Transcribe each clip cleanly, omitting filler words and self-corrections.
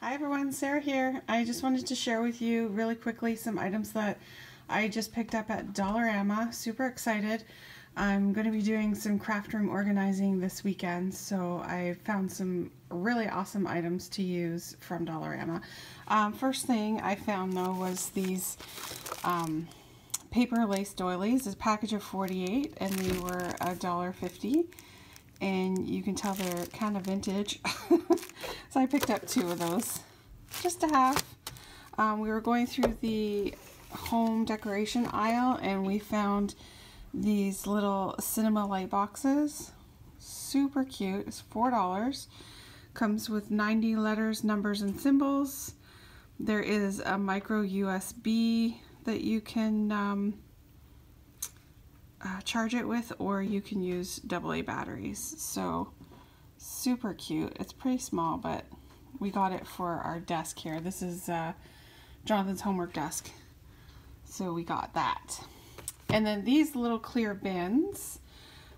Hi everyone, Sarah here. I just wanted to share with you really quickly some items that I just picked up at Dollarama. Super excited. I'm going to be doing some craft room organizing this weekend, so I found some really awesome items to use from Dollarama. First thing I found though was these paper lace doilies. It's a package of 48 and they were $1.50. And you can tell they're kind of vintage. So I picked up 2 of those just to have. We were going through the home decoration aisle and we found these little cinema light boxes. Super cute. It's $4. Comes with 90 letters, numbers, and symbols. There is a micro USB that you can charge it with, or you can use AA batteries. So super cute. It's pretty small, but we got it for our desk here. This is Jonathan's homework desk, so we got that. And then these little clear bins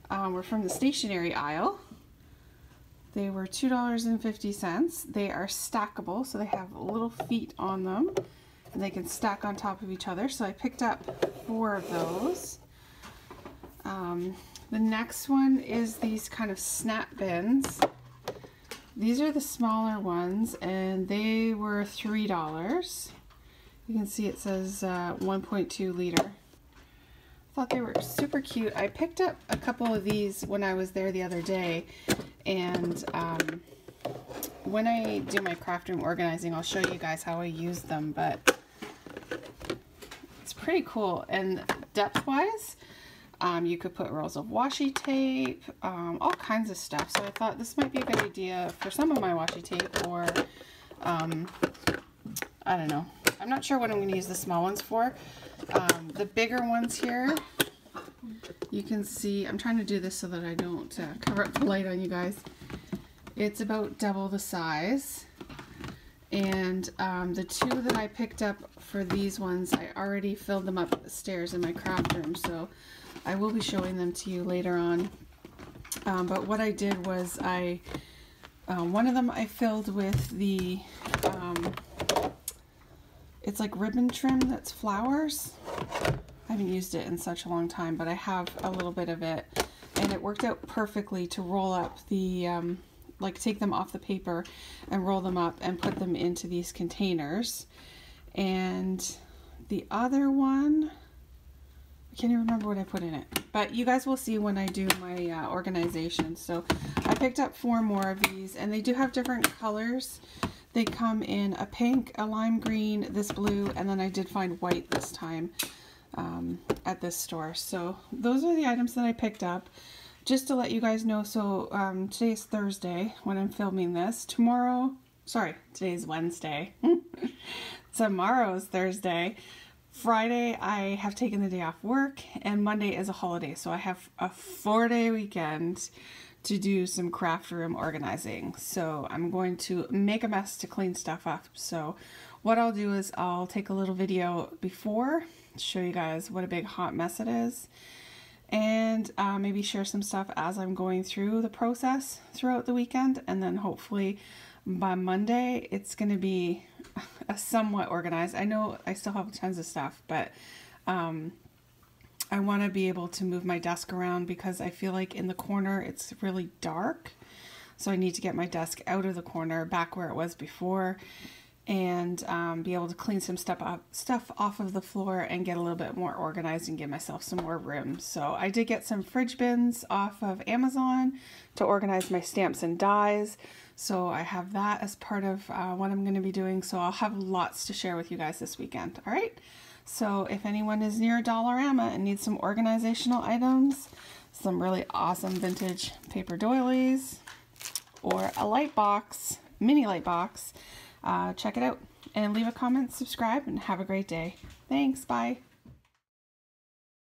were from the stationery aisle. They were $2.50. They are stackable, so they have little feet on them and they can stack on top of each other. So I picked up 4 of those. The next one is these kind of snap bins. These are the smaller ones and they were $3. You can see it says 1.2 liter. I thought they were super cute. I picked up a couple of these when I was there the other day, and when I do my craft room organizing, I'll show you guys how I use them, but it's pretty cool. And depth wise, you could put rolls of washi tape, all kinds of stuff. So I thought this might be a good idea for some of my washi tape, or I don't know. I'm not sure what I'm going to use the small ones for. The bigger ones here, you can see, I'm trying to do this so that I don't cover up the light on you guys. It's about double the size. And the 2 that I picked up for these ones, I already filled them up upstairs in my craft room, so I will be showing them to you later on. But what I did was one of them I filled with the, it's like ribbon trim that's flowers. I haven't used it in such a long time, but I have a little bit of it. And it worked out perfectly to roll up the, like take them off the paper and roll them up and put them into these containers. And the other one, I can't even remember what I put in it, but you guys will see when I do my organization. So I picked up 4 more of these, and they do have different colors. They come in a pink, a lime green, this blue, and then I did find white this time at this store. So those are the items that I picked up. Just to let you guys know, so today's Thursday when I'm filming this. Today's Wednesday. Tomorrow's Thursday. Friday I have taken the day off work, and Monday is a holiday, so I have a 4-day weekend to do some craft room organizing. So I'm going to make a mess to clean stuff up. So what I'll do is I'll take a little video before, show you guys what a big hot mess it is, and maybe share some stuff as I'm going through the process throughout the weekend, and then hopefully by Monday it's going to be a somewhat organized. I know I still have tons of stuff, but I want to be able to move my desk around because I feel like in the corner it's really dark, so I need to get my desk out of the corner back where it was before, and be able to clean some stuff off of the floor and get a little bit more organized and give myself some more room. So I did get some fridge bins off of Amazon to organize my stamps and dies. So I have that as part of what I'm going to be doing. So I'll have lots to share with you guys this weekend. All right. So if anyone is near Dollarama and needs some organizational items, some really awesome vintage paper doilies, or a light box, mini light box, check it out and leave a comment, subscribe, and have a great day. Thanks. Bye.